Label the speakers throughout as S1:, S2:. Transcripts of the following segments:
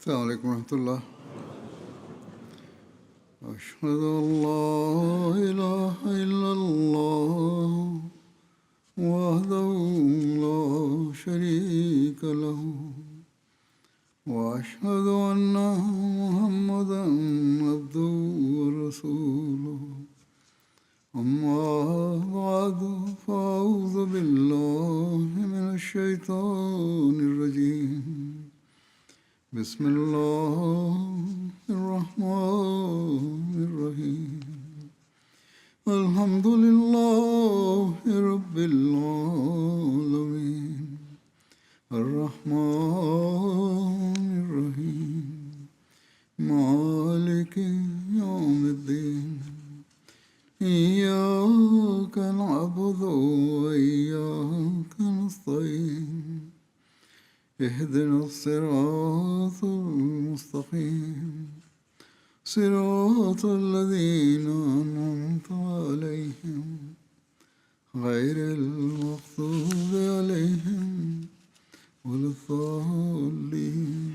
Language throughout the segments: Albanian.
S1: السلام عليكم ورحمة الله. أشهد أن لا إله إلا الله وحده لا شريك له وأشهد أن محمدا عبده ورسوله أما بعد فأعوذ بالله من الشيطان الرجيم بسم الله الرحمن الرحيم الحمد لله رب العالمين الرحمن الرحيم مالك يوم الدين إياك نعبد وإياك نستعين اهدنا الصراط المستقيم صراط الذين أنعمت عليهم غير المغضوب عليهم ولا الضالين.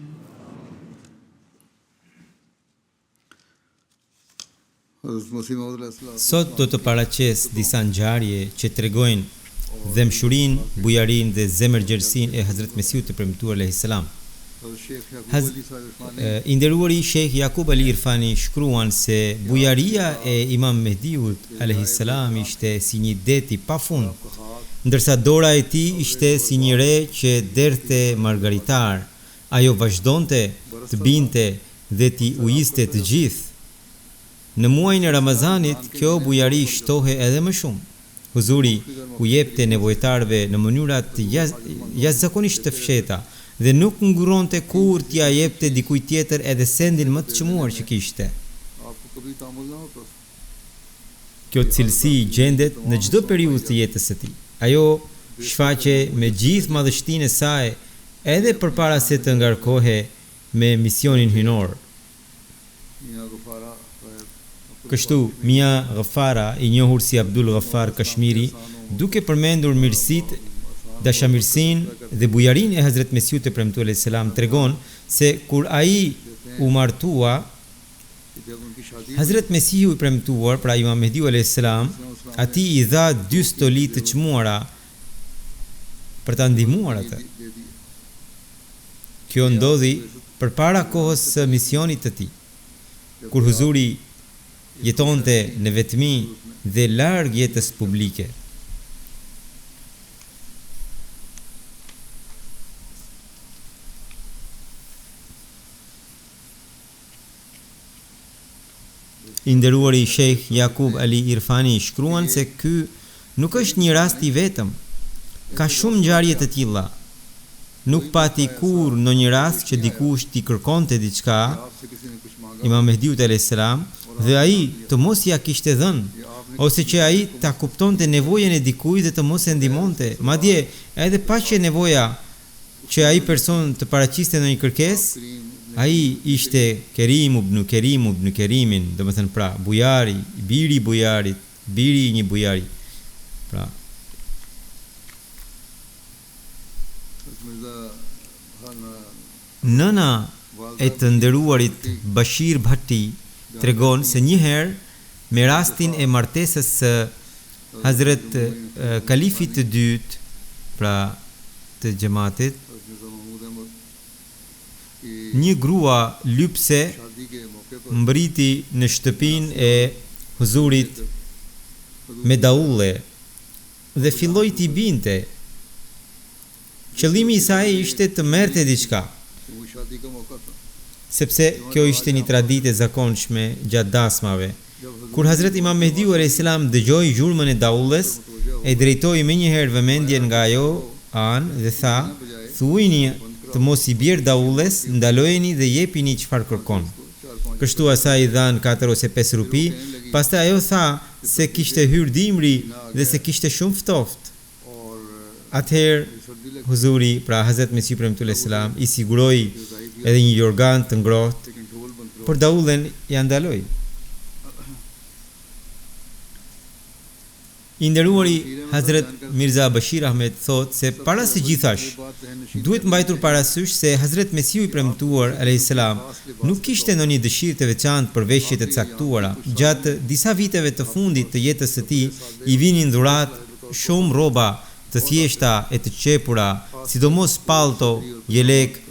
S2: Sot do të paraqes disa ngjarje që tregojnë dëmshurinë, bujarinë dhe zemërgjerësinë e Hazrat Mesiut të premtuar alayhis salam. I nderuari Sheikh Yaqub Ali Irfani shkruan se bujaria e Imam Mehdiut alayhis salam ishte si një det i pafund, ndërsa dora e tij ishte si një re që derdhte margaritar. Ajo vazhdonte të binte dhe t'i ujiste të gjithë. Në muajin e Ramazanit, kjo bujari shtohej edhe më shumë. Huzuri u jepte nevojtarve në mënyra të jashtëzakonisht të fshehta dhe nuk nguronte kur t'ia jepte dikujt tjetër edhe sendin më të çmuar që kishte. Kjo cilësi gjendet në çdo periudhë të jetës së tij. Ajo shfaqe me gjithë madhështinë e saj edhe përpara se të ngarkohej me misionin hynor. Kështu, Mia Ghaffara, i njohur si Abdul Ghaffar Kashmiri, duke përmendur mirësitë, dashamirësinë dhe bujarinë e Hazrat Mesiut të premtuar alayhis salam, tregon se kur ai u martua, Hazrat Mesiu i premtuar, pra Imam Mehdiu alayhis salam, atij i dha 2 stoli të çmuara për ta ndihmuar atë. Kjo ndodhi përpara kohës së misionit të tij, kur Huzuri jetonte në vetmi dhe larg jetës publike. I nderuari Sheikh Yaqub Ali Irfani shkruan se ky nuk është një rast i vetëm. Ka shumë ngjarje të tilla. Nuk pati kur në një rast që dikush t'i kërkonte diçka Imam Mehdiut alayhis salam dhe ai të mos ja kishte dhënë, ose që ai ta kuptonte nevojën e dikujt dhe të mos e ndihmonte, madje edhe pa që nevoja që ai person të paraqiste në një kërkesë, ai ishte Kerim ibn Kerimin, domethënë pra bujari, biri i bujarit, biri i një bujari. Pra nëna e të nderuarit Bashir Bhatti tregon se një herë me rastin e martesës së Hazrat Kalifit të dytë, pra të xhamatit, një grua lypse mbriti në shtëpinë e Huzurit me daulle dhe filloi t'i binte. Qëllimi i saj ishte të merrte diçka, sepse kjo ishte një traditë e zakonshme gjatë dasmave. Kur Hazrat Imam Mehdiu alayhis salam dëgjoi zhurmën e daulles, e drejtoi menjëherë vëmendjen nga ajo anë dhe tha: "Thuini të mos i bjerë daulles, ndalojeni dhe jepini çfarë kërkon." Kështu asaj i dhan 4 ose 5 rupi, pastaj ajo tha se kishte hyrë dimri dhe se kishte shumë ftoft. Atëherë Huzuri, pra Hazrat Mesiu premtuar alayhis salam, i siguroi edhe një jorgan të ngrohtë, por daullen ja ndaloi. I nderuari Hazrat Mirza Bashir Ahmed thot se para së gjithash duhet mbajtur parasysh se Hazrat Mesiu i premtuar alayhis salam nuk kishte ndonjë dëshirë të veçantë për veshjet e caktuara. Gjatë disa viteve të fundit të jetës së tij i vinin dhuratë shumë rroba të thjeshta e të qepura, sidomos palto, jelek,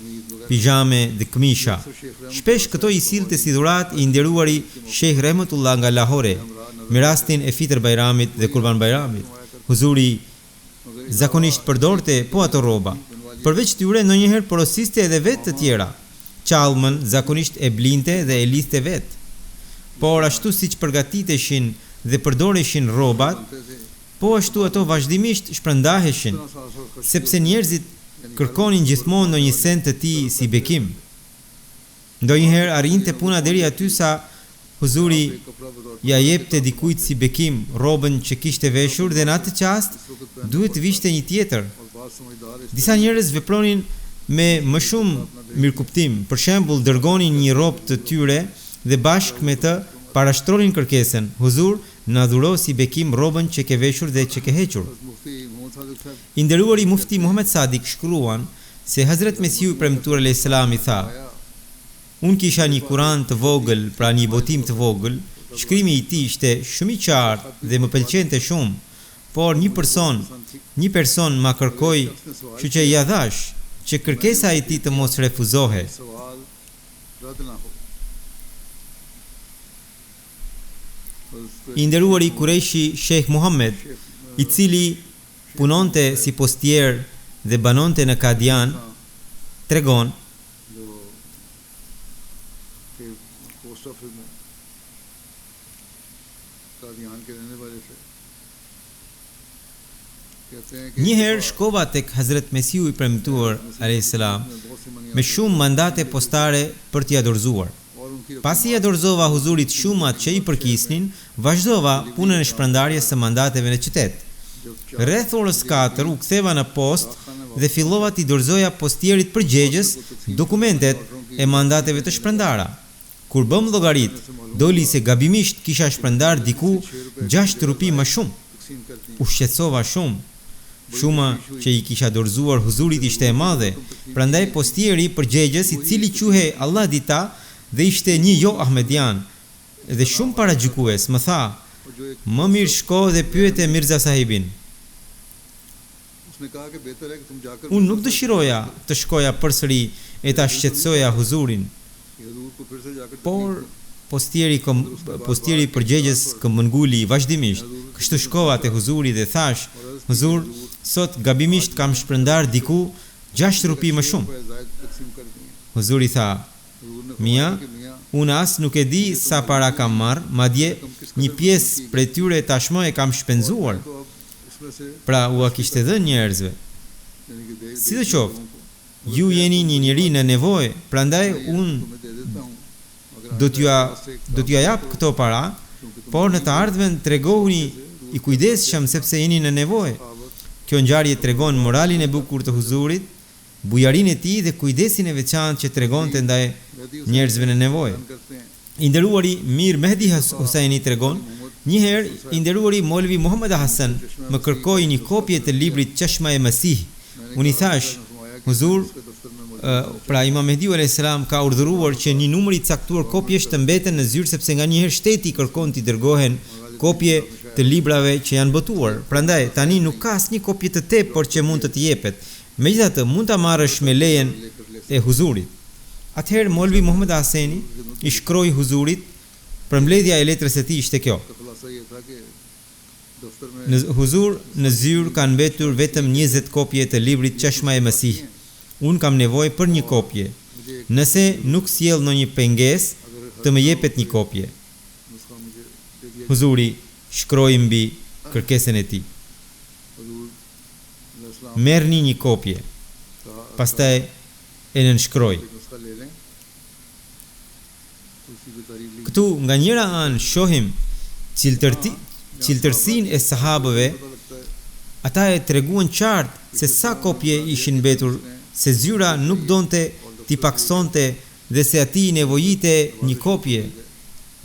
S2: pijame dhe këmisha. Shpesh këto i sillte si dhuratë i nderuari Sheikh Rahmatullah nga Lahore, me rastin e Fitr Bajramit dhe Kurban Bajramit. Huzuri zakonisht përdorte po ato rroba. Përveç tyre ndonjëherë porosiste edhe vetë të tjera. Çalmën zakonisht e blinte dhe e lidhte vetë. Por ashtu siç përgatiteshin dhe përdoreshin rrobat, po ashtu ato vazhdimisht shpërndaheshin, sepse njerëzit kërkonin gjithmonë ndonjë send të tij si bekim. Ndonjëherë arrinte puna deri aty sa Huzuri ja jepte dikujt si bekim rrobën që kishte veshur dhe në atë çast duhet të vishte një tjetër. Disa njerëz vepronin me më shumë mirëkuptim, për shembull dërgonin një rrobë të tyre dhe bashkë me të parashtronin kërkesën. Huzur na dhuro si bekim rrobën që ke veshur dhe që ke hequr. I nderuari Mufti Muhammad Sadiq shkruan se Hazrat Mesiu i premtuar alayhis salam i tha: unë kisha një Kur'an të vogël, pra një botim të vogël, shkrimi i tij ishte shumë i qartë dhe më pëlqente shumë, por një person ma kërkoi, kështu që ja dhash që kërkesa e tij të mos refuzohe. I nderuari Kureishi Sheikh Muhammed, i cili punonte si postier dhe banonte në Kadian, tregon njëherë shkova tek Hazrat Mesiu i premtuar alayhis salam me shumë mandate postare për t'i dorëzuar. Pasi ja dorëzova huzurit shumat që i përkisnin, vazhdova punën e shpërndarjes së mandateve në qytet. Rreth orës 4 u ktheva në post dhe fillova t'i dorëzoja postierit përgjegjës dokumentet e mandateve të shpërndara. Kur bëm llogarit, doli se gabimisht kisha shpërndar diku 6 rupi më shumë. U shqetësova shumë. Shuma që i kisha dorëzuar huzurit ishte e madhe, prandaj postieri përgjegjës, i cili quhej Allah dita dhe ishte një jo ahmedian dhe shumë paragjykues, më tha: më mirë shko dhe pyete Mirza sahibin. Unë nuk dëshiroja të shkoja përsëri e ta shqetësoja huzurin, por postieri përgjegjës këmbënguli vazhdimisht. Kështu shkova te huzuri dhe thash: huzur, sot gabimisht kam shpërndar diku 6 rupi më shumë. Huzuri tha: mia, unë as nuk e di sa para kam marr, madje një pjesë prej tyre tashmë e kam shpenzuar. Pra ua kishte dhënë njerëzve. Sidoqoftë, ju jeni një njeri në nevojë, prandaj unë do t'ju jap këto para, por në të ardhmen tregohuni i kujdesshëm sepse jeni në nevojë. Kjo ngjarje tregon moralin e bukur të huzurit, bujarinë e tij dhe kujdesin e veçantë që tregonte ndaj njerëzve në nevojë. I nderuari Mir Mehdi Husaini tregon: një herë i nderuari Molvi Muhammad Hasan më kërkoi një kopje të librit Chashma e Masih. Unë i thash: huzur, pra Imam Mehdiu alayhis salam ka urdhëruar që një numër i caktuar kopjesh të mbeten në zyrë, sepse nganjëherë shteti kërkon t'i dërgohen kopje të librave që janë botuar. Prandaj tani nuk ka asnjë kopje të tepër që mund të jepet. Megjithatë, mund ta marrësh me lejen e huzurit. Atëherë Molvi Muhammad Hasani i shkroi huzurit, përmbledhja e letrës së tij ishte kjo: në huzur, në zyrë kanë mbetur vetëm 20 kopje të librit Chashma e Masih. Unë kam nevojë për një kopje. Nëse nuk sjell ndonjë pengesë, të më jepet një kopje. Huzuri shkroi mbi kërkesën e tij: merrni një kopje. Pastaj e nënshkroi. Këtu nga njëra anë shohim ciltërsinë e sahabëve. Ata e treguan qartë se sa kopje ishin mbetur, se zyra nuk donte t'i paksonte dhe se ati nevojite një kopje.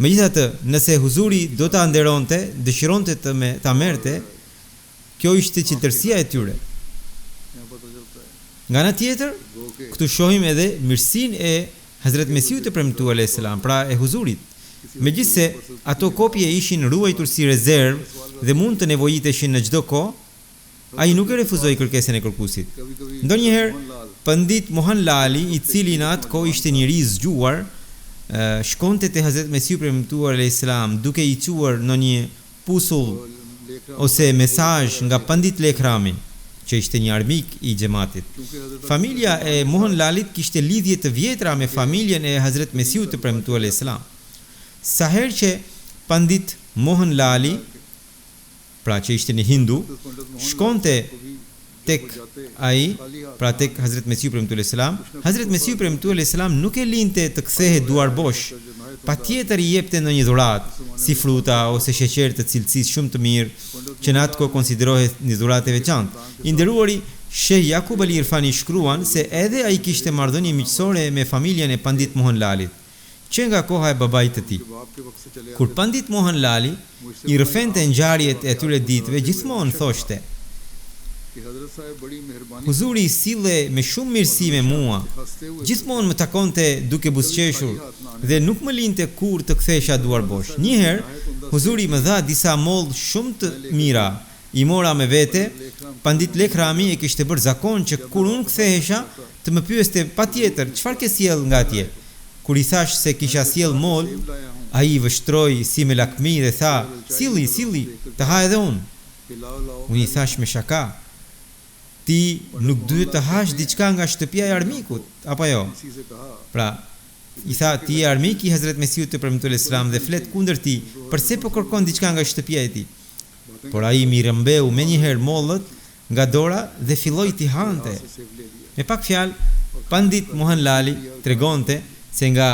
S2: Megjithatë, nëse huzuri do ta nderonte, dëshironte ta merrte, Kjo ishte qëtërsia e tyre.
S1: यहाँ पता चलता है
S2: Nga ana tjetër,
S1: गो के
S2: këtu shohim edhe mirësinë e Hazret Mesiut të premtuar alayhis salam, pra e huzurit. Megjithse ato kopje ishin ruajtur si rezervë dhe mund të nevojiteshin në çdo kohë, ai nuk e refuzoi kërkesën e kërkuesit.
S1: कभी कभी
S2: Ndonjëherë
S1: Mohanlal
S2: Pandit Mohan Lali, i cili në atë kohë ishte njeri i zgjuar, shkonte te Hazret Mesiu premtuar alayhis salam duke i quar në një pusull
S1: लेख रहा
S2: ose mesazh nga Pandit Lekhrami, që ishte një armik i xhamatit.
S1: क्योंकि हजरत
S2: Familja e Mohan Lalit kishte lidhje të vjetra me familjen e Hazret Mesiut të premtuar alayhis salam. Sa herë që Pandit Mohan Lali, pra që ishte një hindu,
S1: पंडित मोहन
S2: shkonte
S1: को भी
S2: tek ai, pra tek Hazret Mesiu premtuar alayhis salam, Hazret Mesiu premtuar alayhis salam nuk e linte të kthehet duar bosh. Patjetër i jepte ndonjë dhuratë, si fruta ose sheqer të cilësisë shumë të mirë, që në atë kohë konsiderohet një dhuratë e veçantë. I nderuari Sheikh Yaqub Ali Irfani shkruan se edhe ai kishte marrëdhënie miqësore me familjen e Pandit Mohan Lalit, që nga koha e babait të tij.
S1: बाप के वक्त से चले
S2: Kur Pandit Mohan Lali i rrëfente ngjarjet e atyre ditëve, gjithmonë thoshte:
S1: कि हजरत साहब बड़ी मेहरबानी
S2: Huzuri i sille me shumë mirësi me mua.
S1: हंसते हुए
S2: Gjithmonë më takonte duke buzëqeshur dhe nuk më linte kur të kthesha duar bosh. Një herë, Huzuri më dha disa moll shumë të mira. I mora me vete. Pandit Lekhrami e kishte bërë zakon që kur unë kthehesha të më pyeste patjetër çfarë ke sjell nga atje. Kur i thash se kisha sjell moll,
S1: लाया हूँ
S2: ai i vështroi si me lakmi dhe tha: "Silli, të ha edhe unë."
S1: कि लाओ लाओ
S2: Unë i thash me shaka: "Ti nuk duhet të hash diçka nga shtëpia e armikut, apo jo?"
S1: किसी से कहा
S2: Pra, i tha: "Ti je armik i Hazret Mesiut të premtuar Islam dhe flet kundër ti, pse po kërkon diçka nga shtëpia e tij?" Por ai mi rëmbeu menjëherë mollët nga dora dhe filloi t'i hante.
S1: Save ले लिया
S2: Me pak fjalë, Pandit Mohan Lali tregonte se nga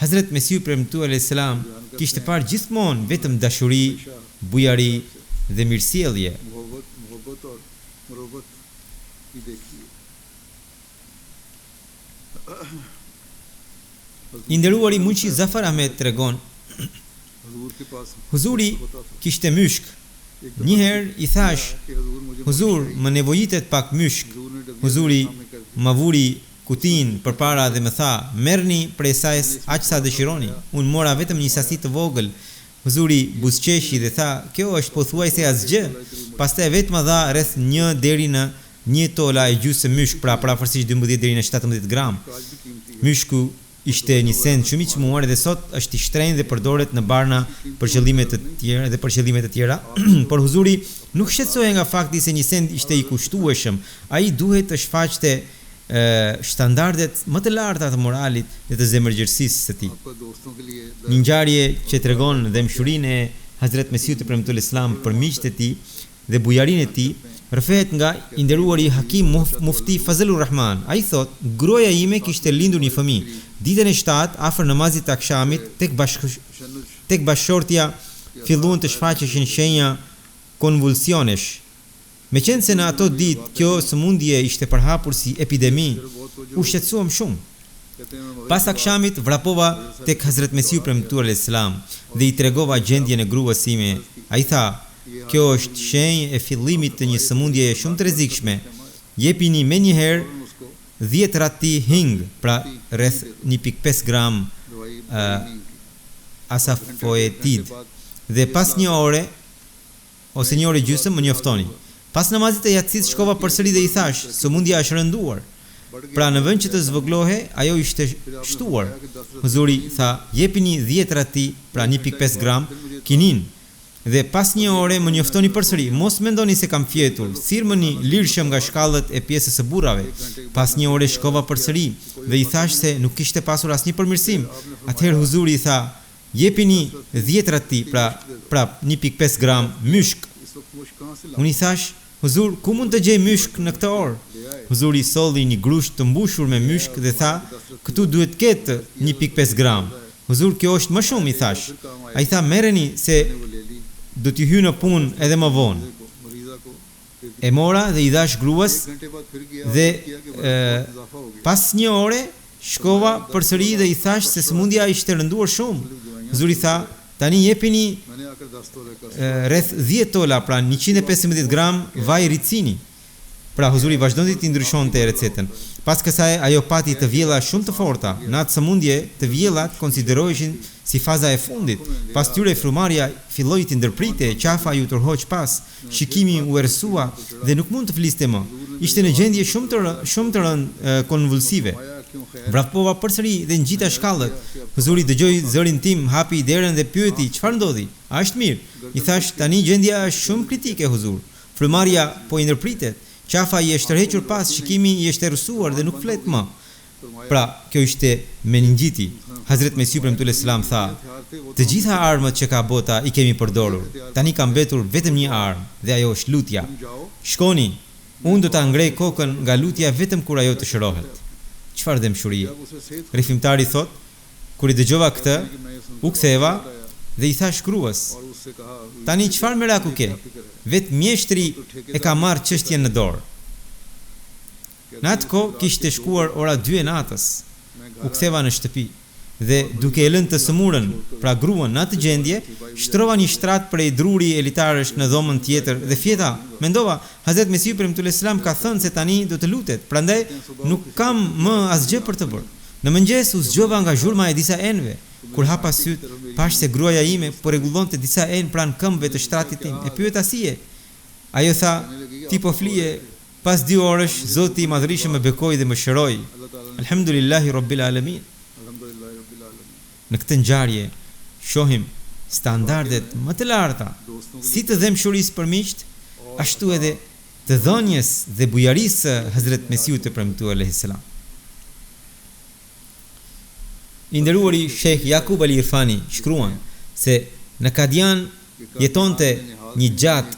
S2: Hazret Mesiu premtuar Islam kishte parë gjithmonë vetëm dashuri, bujari dhe mirësjellje.
S1: मोहब्बत और मरोबत की देखिए
S2: I nderuari Muçi Zafar Ahmed tregon,
S1: हजूर के पास
S2: Huzuri
S1: होता था
S2: kishte myshk. Një herë i thash:
S1: कि हजूर मुझे
S2: "Huzur, më nevojitet pak myshk." Huzuri më vuri kutin përpara dhe më tha: "Merrni prej saj aq sa dëshironi." Unë mora vetëm një sasi të vogël. Huzuri buzëqeshi dhe tha: "Kjo është pothuajse asgjë." Pastaj vetë më dha rreth 1 deri në 1 tola e gjysmë myshk, pra parafërsisht 12 deri në 17 gram.
S1: आज भी कीमती है
S2: Myshku ishte një send shumë i çmuar dhe sot është i shtrenjtë dhe përdoret në barna për qëllime të tjera dhe për qëllime të tjera. Por Huzuri nuk shqetësohej nga fakti se një send ishte i kushtueshëm. Ai duhet të shfaqte standardet më të larta të moralit dhe të zemërgjërësisë së tij.
S1: आपका दोस्तों के लिए
S2: Një ngjarje që tregon dëmshurinë e Hazret Mesiut të premtuar Islam për miqtë e tij dhe bujarinë e tij, rrëfehet nga i nderuari Hakim Mufti Fazlur Rahman. Ai thot: "Groja ime kishte lindur një fëmijë. Ditën e 7 afër namazit të akşamit tek bashkëshortja filluan të shfaqeshin shenja konvulsionesh. Meqense se në ato ditë kjo sëmundje ishte përhapur si epidemi, u shqetësuam shumë. Pas akşamit vrapova tek Hazret Mesiu premtuar Islam dhe i tregova gjendjen e gruas sime. Ai tha: "Kjo është shenjë e fillimit të një sëmundjeje shumë të rrezikshme. Jepini menjëherë 10 rati hing, pra rreth 1.5 gram asafoetid, dhe pas një ore ose një ore gjysmë më njoftoni." Pas namazit të yatsis shkova përsëri dhe i thash: "Sëmundja është rënduar." Pra në vend që të zvoglohe, ajo ishte shtuar. Huzuri tha: "Jepini 10 rati, pra 1.5 gram kinin. Dhe pas një ore më njoftoni përsëri. Mos mendoni se kam fjetur. Thirrmeni lirshëm nga shkallët e pjesës së burrave." Pas një ore shkova përsëri dhe i thash se nuk kishte pasur asnjë përmirësim. Atëherë Huzuri i tha: "Jepini 10 rati, pra prap 1.5 gram myshk." Unë i thash: "Huzur, ku mund të gjej myshk në këtë orë?" Huzuri solli një grusht të mbushur me myshk dhe tha: "Këtu duhet ketë 1.5 gram." "Huzur, kjo është më shumë," i thash. Ai tha: "Merreni se do t'i hyj në punë edhe më vonë." E mora dhe i dhash gruas dhe pas një ore shkova përsëri dhe i thash se sëmundja ishte rënduar shumë. Huzuri tha: "Tani jepini
S1: आकर 10 तोले का
S2: rreth 10 tola, pra 115 gram vaj ricini. Pra huzuri vazhdonte t'i ndryshonte recetën. Pas kësaj ajo pati të vjella shumë të forta. Në atë sëmundje, të vjellat konsideroheshin si faza e fundit. Pas tyre frumarja filloi të ndërprite, qafa ju tërhoq pas, shikimi u errësua dhe nuk mund të fliste më. Ishte në gjendje shumë të rënd konvulsive. Vrapova përsëri dhe ngjita shkallët. Huzuri dëgjoi zërin tim, hapi derën dhe pyeti, "Çfarë ndodhi? A është mirë?" I thash, "Tani gjendja është shumë kritike, huzur. Frymarrja po i ndërpritet. Qafa i është tërhequr pas, shikimi i është errësuar dhe nuk flet më." Pra, kjo ishte meningiti. Hazret Mesiu premtuar selam tha, "Të gjitha armët që ka bota i kemi përdorur. Tani ka mbetur vetëm një armë dhe ajo është lutja. Shkoni, unë do ta ngrej kokën nga lutja vetëm kur ajo të shërohet." Çfarë dëmshurie. Rifimtari thot, kur I dëgjova këtë, u ktheva dhe I thash gruas, "Tani çfarë meraku ke? Vetë mjeshtri e ka marrë çështjen në dorë." Në atë kohë kishte shkuar ora 2 e natës. U ktheva në shtëpi dhe duke e lënë të sëmurën, pra gruan në atë gjendje, shtrova një shtrat prej druri elitarësh në dhomën tjetër dhe fjeta. Mendova, Hazret Mesiu premtuar selam ka thënë se tani do të lutet, prandaj nuk kam më asgjë për të bërë. Në mëngjes u zgjova nga zhurma e disa enëve. Kur hapa syt, pash se gruaja ime po rregullonte disa enë pranë këmbëve të shtratit tim. E pyeta si je? Ajo tha, "Ti po flije." Pas 2 orësh, Zoti I Madhërisht më bekoi dhe më shëroi. Alhamdulillahi Rabbil Alamin. Në këtë ngjarje shohim standardet më të larta, si të dëmshurisë për miqt, ashtu edhe të dhënjes dhe bujarisë së Hazret Mesiut të premtuar alayhis salam. I nderuari Sheikh Yaqub Ali Irfani shkruan se në Kadian jetonte një gjat,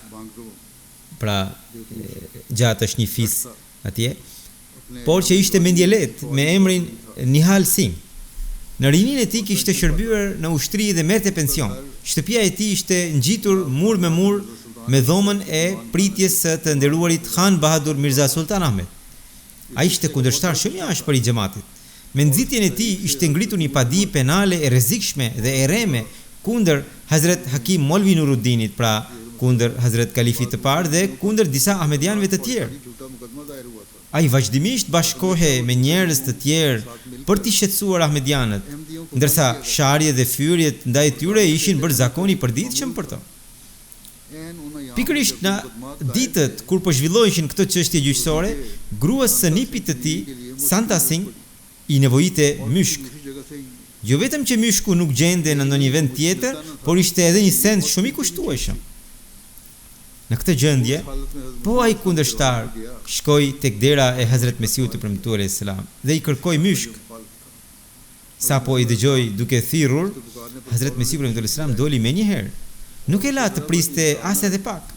S2: pra gjat është një fis atje, por që ishte mendjelet me emrin Nihal Singh. Në rinin e tij kishte shërbyer në ushtri dhe merrte pension. Shtëpia e tij ishte ngjitur mur me mur me dhomën e pritjes së të nderuarit Khan Bahadur Mirza Sultan Ahmed. Ai ishte kundërshtar shumë I ashpër I xhamatit. Me nxitjen e tij ishte ngritur një padi penale e rrezikshme dhe e rreme kundër Hazret Hakim Molvi Nuruddinit, pra kundër Hazret Kalifit të parë dhe kundër disa ahmedianëve të tjerë. Ai vazhdimisht bashkohej me njerëz të tjerë për t'i shqetësuar ahmedianët, ndërsa sharje dhe fyrjet ndaj tyre ishin bërë zakon I përditshëm për to. Pikërisht në ditët kur po zhvilloheshin këto çështje gjyqësore, gruas së nipit të tij, Santa Singh, I nevojite myshk. Jo vetëm që myshku nuk gjende në ndonjë vend tjetër, por ishte edhe një send shumë I kushtueshëm. Në këtë gjendje, po ai kundërshtar shkoi tek dera e Hazret Mesiut të premtuar selam dhe I kërkoi myshk. Sapo I dëgjoi duke thirrur, Hazret Mesiu premtuar selam doli menjëherë. Nuk e la të priste as edhe pak.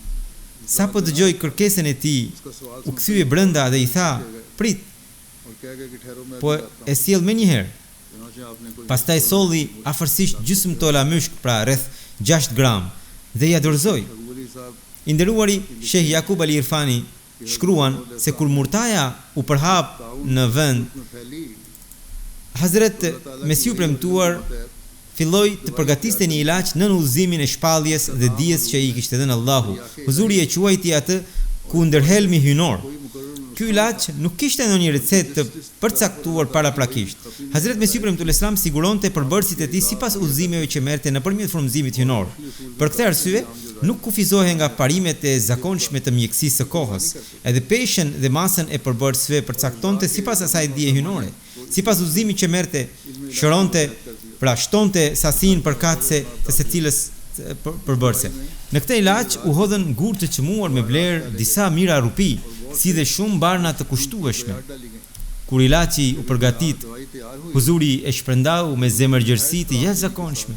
S2: Sapo dëgjoi kërkesën e tij, u kthye brenda dhe I tha, "Prit." Po e sjell menjëherë. Pastaj solli afërsisht gjysmë tola myshk, pra rreth 6 gram, dhe ja dorëzoi. I nderuari Sheikh Yaqub Ali Irfani shkruan se kur murtaja u përhap në vend, Hazret Mesiu premtuar filloi të përgatiste një ilaç në udhëzimin e shpalljes dhe dijes që I kishte dhënë Allahu. Huzuri e quajti atë kundërhelmi hynor. Ky ilaç nuk kishte ndonjë recetë të përcaktuar paraprakisht. Hazret Mesiu premtuar selam siguronte përbërësit e tij sipas udhëzimeve që merrte nëpërmjet frymëzimit hynor. Për këtë arsye, nuk kufizohej nga parimet e zakonshme të mjekësisë së kohës. Edhe peshën dhe masën e përbërësve përcaktonte sipas asaj dije hynore. Sipas udhëzimit që merrte, shëronte, pra shtonte sasinë përkatëse të secilës përbërëse. Në këtë ilaç u hodhën gur të çmuar me vlerë disa mijëra rupi, si dhe shumë barna të kushtueshme. Kur ilaçi u përgatit, Huzuri e shpërndau me zemërgjërsi të jashtëzakonshme.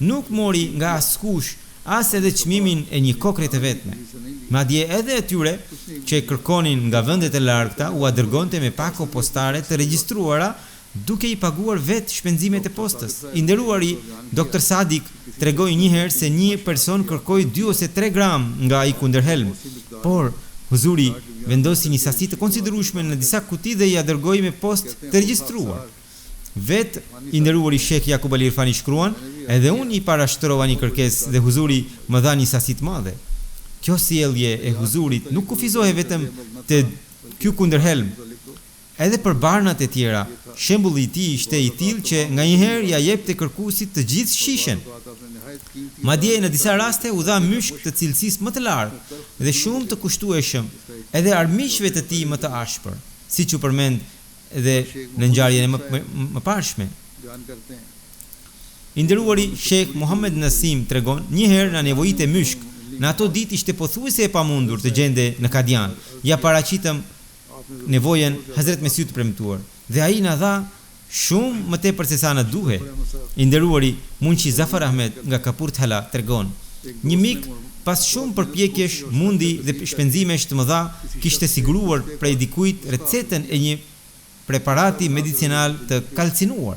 S2: Nuk mori nga askush as edhe çmimin e një kokre të vetme. Madje edhe atyre që e kërkonin nga vendet e largëta u dërgonte me pako postare të regjistruara, duke I paguar vetë shpenzimet e postës. I nderuari Dr. Sadik tregoi një herë se një person kërkoi 2 ose 3 gram nga ai kundërhelm, por Huzuri vendosi një sasi të konsiderueshme në disa kuti dhe ja dërgoi me postë të regjistruar. Vet i nderuari Sheikh Yakub Ali Irfani shkruan, edhe unë i parashtrova një kërkesë dhe huzuri më dha një sasi të madhe. Kjo sjellje e huzurit nuk kufizohej vetëm te ky kundërhelm. Edhe për barnat e tjera, shembulli i tij ishte i tillë që nganjëherë ja jepte kërkuesit të gjithë shishen. Madje në disa raste u dha myshk të cilësisë më të lartë dhe shumë të kushtueshëm, edhe armiqve të tij më të ashpër, siç u përmend edhe në ngjarjen e më parshme. I nderuari Sheikh Muhammad Nasim tregon, një herë na nevojite myshk, në ato ditë ishte pothuajse e pamundur të gjende në Kadian. Ja paraqitëm nevojën Hazret Mesiut të premtuar dhe ai na dha shumë më tepër se sa na duhej. I nderuari Munshi Zafar Ahmed nga Kapurthala tregon, një mik pas shumë përpjekjesh, mundi dhe shpenzimesh të mëdha kishte siguruar prej dikujt recetën e një preparati medicinal të kalcinuar.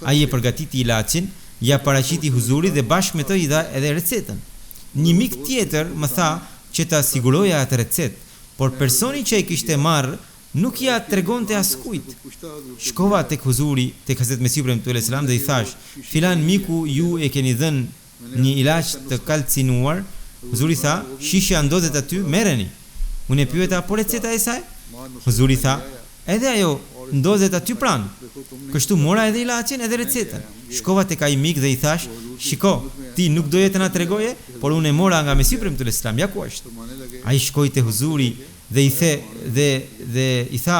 S2: Ai e përgatiti ilaçin, ja paraqiti huzurit dhe bashkë me të i dha edhe recetën. Një mik tjetër më tha që ta siguroja atë recetë, por personi që e kishte marrë nuk ja tregonte askujt. Shkova tek huzuri, tek Hazret Mesiu premtuar selam dhe i thash, filan miku ju e keni dhënë një ilaç të kalcinuar. Huzuri tha, shishja ndodhet aty, merreni. Unë e pyeta, po receta e saj? Huzuri tha, edhe ajo ndodhet aty pranë. Kështu mora edhe ilaçin edhe recetën. Shkova tek ai mik dhe i thash, shiko, ti nuk doje të na tregoje, por unë e mora nga Mesiu premtuar selam, ja ku është. Ai shkoi te huzuri dhe i tha,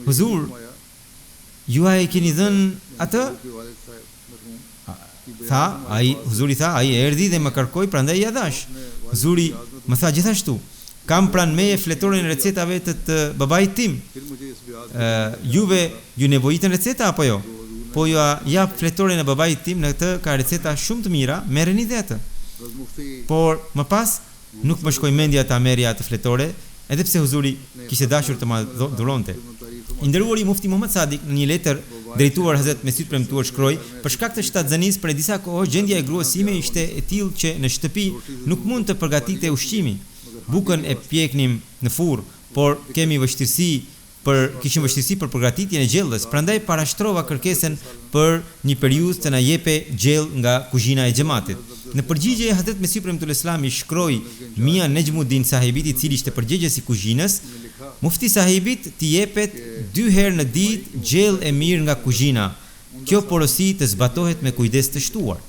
S2: huzur, ju a e keni dhënë atë? Huzuri tha, ai erdhi dhe më kërkoi, prandaj ja dhash. Huzuri më tha gjithashtu, kam pranë meje fletorin e recetave të babait tim. Juve ju nevojitën receta apo jo? Po ju jap fletorin e babait tim, në këtë ka receta shumë të mira, merreni dhe atë. Por më pas nuk më shkoi mendja ta merrja atë fletore, edhe pse huzuri kishte dashur të ma dhuronte. I nderuari Mufti Muhammad Sadik në një letër drejtuar Hazret Mesiut premtuar shkroi, për shkak të shtatzanisë për disa kohë gjendja e gruas sime ishte e tillë që në shtëpi nuk mund të përgatitej ushqimi. Bukën e pjeknim në furr, por kishim vështirësi për përgatitjen e gjellës, prandaj parashtrova kërkesën për një periudhë të na jepe gjellë nga kuzhina e xhamatit. Në përgjigje Hazret Mesiu premtuar selam i shkroi Mia Nejmuddin sahibit, i cili ishte përgjegjës i kuzhinës, mufti sahibit t'i jepet 2 herë në ditë gjellë e mirë nga kuzhina. Kjo porosi të zbatohet me kujdes të shtuar.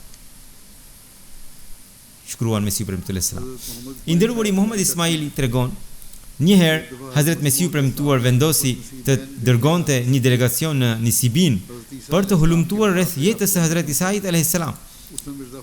S2: Shkruan Mesiu premtuar selam. I nderuari Muhammad Ismaili tregon, një herë Hazret Mesiu premtuar vendosi të dërgonte një delegacion në Nisibin për të hulumtuar rreth jetës së Hazret Isait alayhis salam.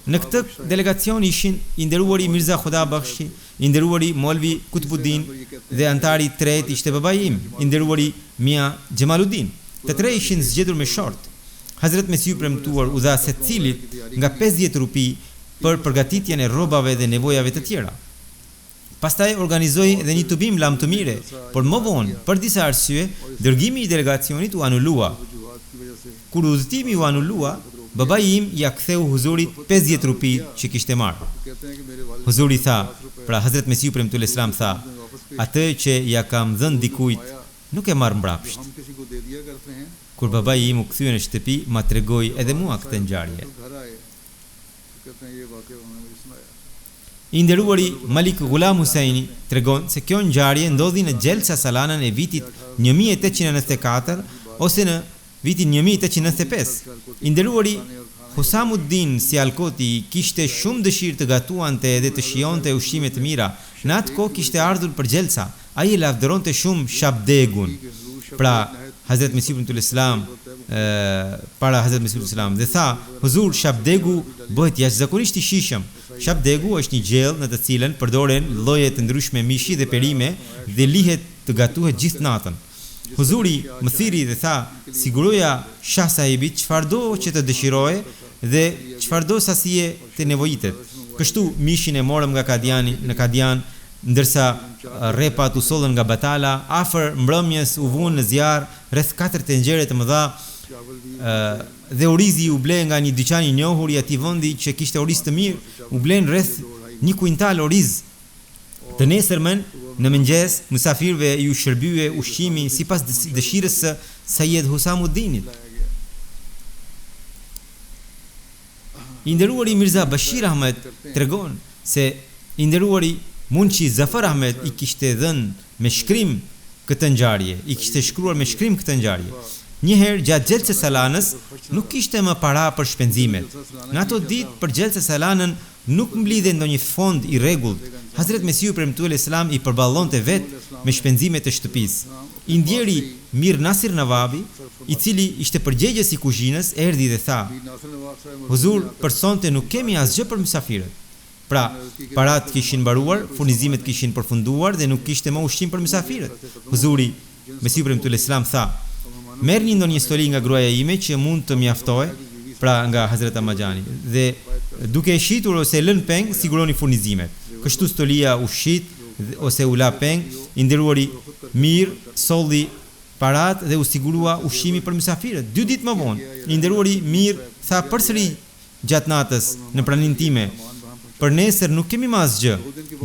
S2: Në këtë delegacion ishin i nderuari Mirza Khuda Bakhshi, i nderuari Molvi Kutbuddin dhe antari i tretë ishte babai im, i nderuari Mia Jamaluddin. Të tre ishin zgjedhur me short. Hazret Mesiu premtuar u dha secilit nga 50 rupi për përgatitjen e rrobave dhe nevojave të tjera. Pastaj organizoi edhe një tubim lam të mire, por më vonë, për disa arsye, dërgimi i delegacionit u anulua. Kur udhëtimi u anulua, babai im ja ktheu huzurit 50 rupi që kishte marrë. Huzuri tha, pra Hazret Mesiu premtuar selam tha, atë që ja kam dhënë dikujt, nuk e marr mbrapsht. Kur babai im u kthye në shtëpi, ma tregoi edhe mua këtë ngjarje. I nderuari Malik Ghulam Husaini tregon se kjo ngjarje ndodhi në Gjelsa Salanën e vitit 1894 ose në vitin 1895. I nderuari Husamuddin Sialkoti kishte shumë dëshirë të gatuante dhe të shijonte ushqime të mira. Në atë kohë kishte ardhur për Gjelsa. Ai e lavdëronte shumë Shabdegun. Pra Hazret Mesiu premtuar selam para Hazret Mesiu selam dhe tha, huzur, Shabdegu bëhet jashtëzakonisht i shijshëm. Shabdegu është një gjellë në të cilën përdoren lloje të ndryshme mishi dhe perime dhe lihet të gatuhet gjithë natën. Huzuri më thiri dhe tha, siguroja Shah sahibit çfarëdo që të dëshiroje dhe çfarëdo sasie të nevojitet. Kështu mishin e morëm nga Kadiani në Kadian, ndërsa rrepat u sollën nga batala, afër mbrëmjes u vunë në zjarr rreth 4 tenxhere të mëdha. Dhe orizi u ble nga një dyqan i njohur i atij vendi që kishte oriz të mirë, u blen rreth 1 kuintal oriz. Të nesërmen në mëngjes mysafirëve ju shërbye ushqimi sipas dëshirës së Sayed Husamuddinit. I nderuari Mirza Bashir Ahmed tregon se i nderuari Munshi Zafar Ahmed i kishte dhënë me shkrim këtë ngjarje, i kishte shkruar me shkrim këtë ngjarje. Njëherë gjatë Gjelses Salanës nuk kishte më para për shpenzimet. Në ato ditë për Gjelses Salanën nuk mblidhe ndonjë fond i rregullt. Hazret Mesiu premtuar Islam i përballonte vetë me shpenzimet e shtëpisë. I ndjeri Mir Nasir Nawabi, i cili ishte përgjegjës i kuzhinës, erdhi dhe tha: "Huzur, për sonte nuk kemi asgjë për mysafirët." Pra, parat kishin mbaruar, furnizimet kishin përfunduar dhe nuk kishte më ushqim për mysafirët. Huzuri Mesiu premtuar Islam tha: "Merrni ndonjë stoli nga gruaja ime që mund të mjaftojë, pra nga Hazret Amajani, dhe duke e shitur ose lënë peng, siguroni furnizimet." Kështu stolia u shit ose u la peng, i nderuari Mir solli parat dhe u sigurua ushqimi për mysafirët. 2 ditë më vonë, i nderuari Mir tha përsëri gjatë natës në praninë time: "Për nesër nuk kemi më asgjë.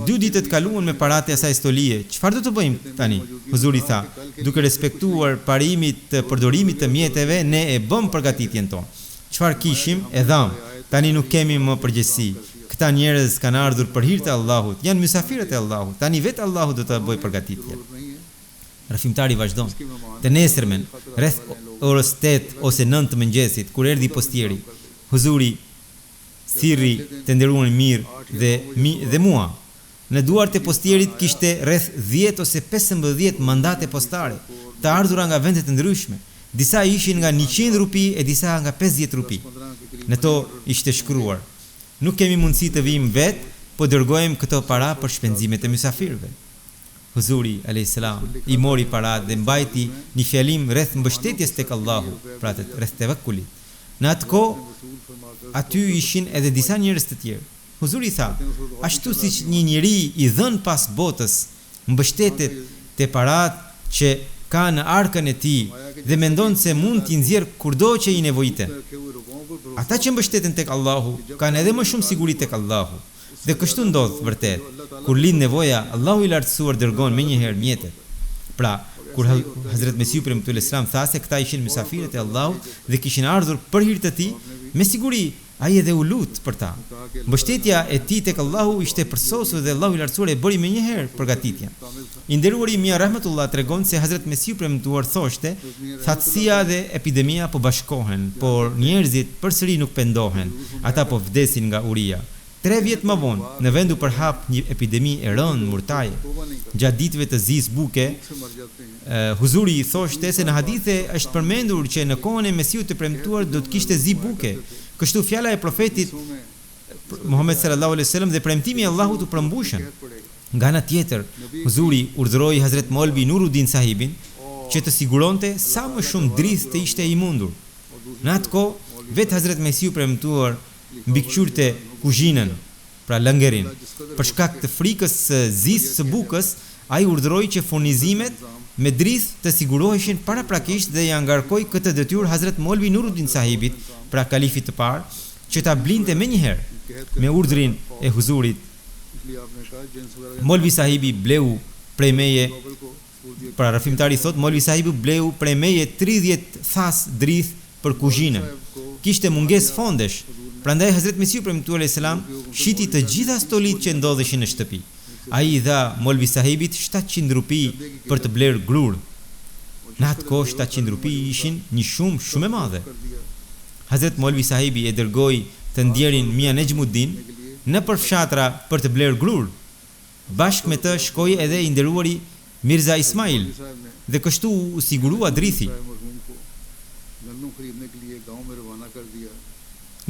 S2: 2 ditët kaluan me paratë e asaj stolie. Çfarë do të bëjmë tani?" Huzuri tha: "Duke respektuar parimin të përdorimit të mjeteve, ne e bëm përgatitjen tonë. Çfarë kishim e dham. Tani nuk kemi më përgjegjësi. Këta njerëz kanë ardhur për hir të Allahut, janë mysafirët e Allahut. Tani vetë Allahu do të bëjë përgatitje." Rafimtari vazhdon: "Të nesërmen, rreth orës 8 ose 9 të mëngjesit, kur erdhi postieri, Huzuri thirri të nderuar Mir dhe mua. Në duart e postierit kishte rreth 10 ose 15 mandate postare, të ardhura nga vende të ndryshme. Disa ishin nga 100 rupi e disa nga 50 rupi. Në to ishte shkruar: "Nuk kemi mundësi të vijmë vetë, po dërgojmë këto para për shpenzimet e mysafirëve." Huzuri a.s. i mori parat dhe mbajti një fjalim rreth mbështetjes tek Allahu, pra rreth tevekkulit. Në atë kohë, aty ishin edhe disa njerëz të tjerë. Huzuri tha: "Ashtu siç një njeri i dhën pas botës mbështetet te parat që ka në arkën e tij dhe mendon se mund t'i nxjerr kurdo që i nevojiten. Ata që mbështeten tek Allahu kanë edhe më shumë siguri tek Allahu. Dhe kështu ndodh vërtet. Kur lind nevoja, Allahu i lartësuar dërgon menjëherë mjetet." Pra, kur Hazret Mesiu premtuar Islam tha se këta ishin mysafirët e Allahut dhe kishin ardhur për hir të tij, me siguri ai edhe u lut për ta. Mbështetja e tij tek Allahu ishte përsosur dhe Allahu i lartësuar e bëri menjëherë përgatitjen. I nderuari Mia Rahmatullah tregon se Hazret Mesiu premtuar thoshte: "Thatësia dhe epidemia po bashkohen, por njerëzit përsëri nuk pendohen. Ata po vdesin nga uria." 3 vjet më vonë, në vend u përhap një epidemi e rënë murtaje. Gjatë ditëve të zis buke, Huzuri i thoshte se në hadithe është përmendur që në kohën e Mesiut të premtuar do të kishte zi buke. Kështu fjala e profetit Muhammed sallallahu alaihi wasallam dhe premtimi i Allahut u përmbushën. Nga ana tjetër, Huzuri urdhëroi Hazret Molvi Nuruddin sahibin që të siguronte sa më shumë drith të ishte i mundur. Në atë kohë, vetë Hazret Mesiu premtuar mbikëqyrte kuzhinën, pra lëngerin. Për shkak të frikës së zisë së bukës, ai urdhëroi që furnizimet me drith të siguroheshin paraprakisht dhe ja ngarkoi këtë detyrë Hazret Molvi Nuruddin sahibit, pra kalifit të parë, që ta blinte menjëherë. Me urdhrin e Huzurit, Molvi sahibi bleu prej meje, pra rafimtari thot, Molvi sahibi bleu prej meje 30 thas drith për kuzhinën. Kishte mungesë fondesh. Prandaj Hazret Mesiu premtuar selam shiti të gjitha stolit që ndodheshin në shtëpi. Ai i dha Molvi sahibit 700 rupi për të bler grur. Në atë kohë 700 rupi ishin një shumë e madhe. Hazret Molvi sahibi e dërgoi të ndjerin Mia Nejmuddin në përfshatra për të bler grur. Bashkë me të shkoi edhe i nderuari Mirza Ismail dhe kështu u sigurua drithi.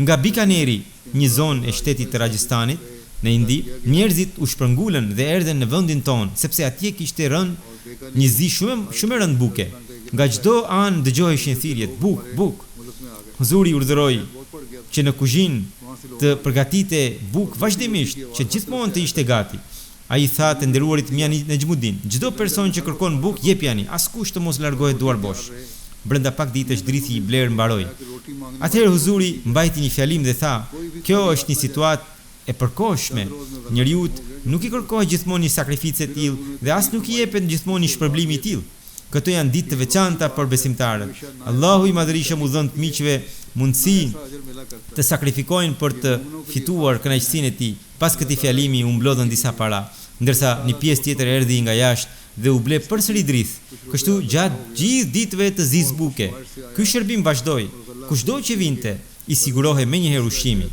S2: Nga Bikaneri, një zonë e shtetit të Rajasthanit në Indi, njerëzit u shpërngulën dhe erdhen në vendin tonë, sepse atje kishte rënë një zi shumë e rënd buke. Nga çdo anë dëgjoheshin thirrjet: "Buk." Huzuri urdhëroi që në kuzhinë të përgatite buk vazhdimisht, që gjithmonë të ishte gati. Ai tha të nderuarit Mia Nejmuddin: "Çdo person që kërkon buk, jepjani, askush të mos largohet duar bosh." Brenda pak ditësh drithi i bler mbaroi. Atëherë Huzuri mbajti një fjalim dhe tha: "Kjo është një situatë e përkohshme. Njeriu nuk i kërkohet gjithmonë një sakrificë e tillë dhe as nuk i jepet gjithmonë një shpërblim i tillë. Këto janë ditë të veçanta për besimtarët. Allahu i Madhërisëm u dhën të miqve mundësi
S1: अजर मिला करता
S2: të sakrifikojnë për të fituar kënaqësinë e tij. Pas këtij fjalimi u mblodhën disa para, ndërsa një pjesë tjetër erdhi nga jashtë dhe u ble përsëri drith. Kështu gjatë gjithë ditëve të zizbuke, ky shërbim vazhdoi. Kushdo që vinte, i sigurohej menjëherë ushqimi.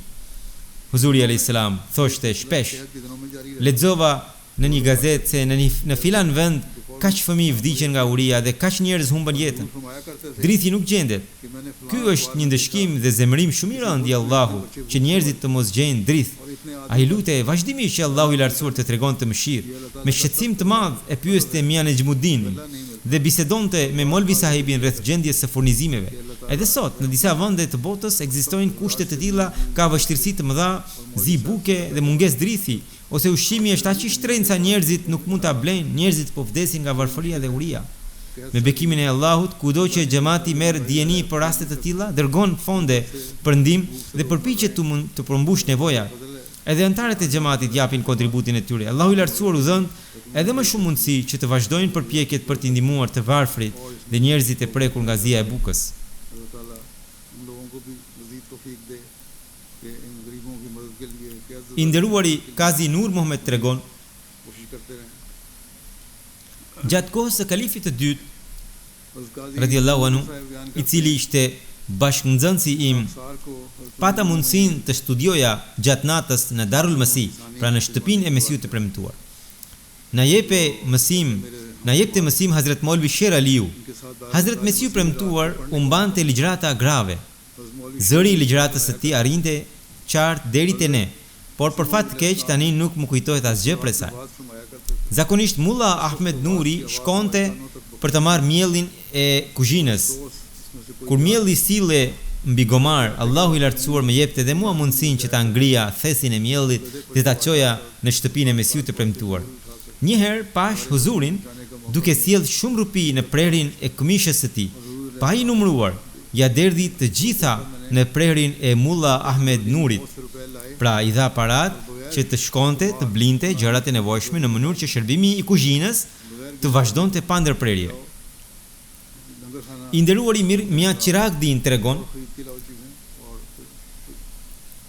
S2: Huzuri alayhis salam thoshte shpesh:
S1: के दिनों में जारी
S2: lexova në një gazetë se në filan vend kaq fëmijë vdiqën nga uria dhe kaq njerëz humbën jetën.
S1: फरमाया करते थे
S2: Drithi nuk gjendet.
S1: कि मैंने
S2: Ky është një ndëshkim dhe zemërim shumë i rëndë i Allahut që njerëzit të mos gjejnë drith. Ai lutej vazhdimisht që Allahu i lartësuar të tregonte mëshirë. Me shqetësim të madh e pyeste Mian e Xhmudinin dhe bisedonte me Molvi sahibin rreth gjendjes së furnizimeve. Edhe sot në disa vende të botës ekzistojnë kushte të tilla, ka vështirësi të mëdha, zi buke dhe mungesë drithi, ose ushqimi është aq i shtrenjtë sa njerëzit nuk mund ta blejnë, njerëzit po vdesin nga varfëria dhe uria. Me bekimin e Allahut, kudo që xhamati merr dijeni për raste të tilla, dërgon fonde për ndihmë dhe përpiqet të përmbush nevojat. Edhe antarët e xhamatit japin kontributin e tyre. Allahu i lartësuar u dhën edhe më shumë mundësi që të vazhdojnë përpjekjet për të ndihmuar të varfrit dhe njerëzit e prekur nga zia e bukës.
S1: अल्लाह ताला उन लोगों को भी मज़ीद तौफीक दे कि इन गरीबों की मदद के लिए क्या
S2: I nderuari Kazi Nur Muhammed tregon,
S1: कोशिश करते रहें
S2: gjatë kohës së kalifit të dytë,
S1: बस गाजी
S2: radiallahu anhu,
S1: साहब बयान
S2: i cili ishte bashkënxënësi im,
S1: सार को
S2: pata mundësinë të studioja gjatë natës në Darul Masih, pra në shtëpinë e Mesiut të premtuar. Na jepte mësim Hazrat Maulvi Sher Aliu.
S1: के साथ
S2: Hazrat Mesiu premtuar u mbante ligjrata grave.
S1: बस मौलवी
S2: Zëri i ligjratës së tij arrinte qartë deri te ne, por për fat të keq tani nuk më kujtohet asgjë prej saj.
S1: बात फरमाया करते थे
S2: Zakonisht Mulla Ahmed Nuri shkonte për të marrë miellin e kuzhinës.
S1: इसमें से कोई
S2: Kur mielli sille mbi gomar, Allahu i lartësuar më jepte dhe mua mundësinë që ta ngrija thesin e miellit dhe ta çoja në shtëpinë e Mesiut të premtuar. Një herë pash huzurin duke sjell shumë rupi në prerin e këmishës së tij. Pa i numëruar, ja derdhi të gjitha në prerin e Mulla Ahmed Nurit.
S1: रुपए लाए
S2: Pra i dha parat që të shkonte të blinte gjërat e nevojshme në mënyrë që shërbimi i kuzhinës të vazhdonte pa ndërprerje.
S1: लंगर खाना
S2: I nderuari Mia Chirag Din tregon,
S1: खरीद के लाओ चीजें और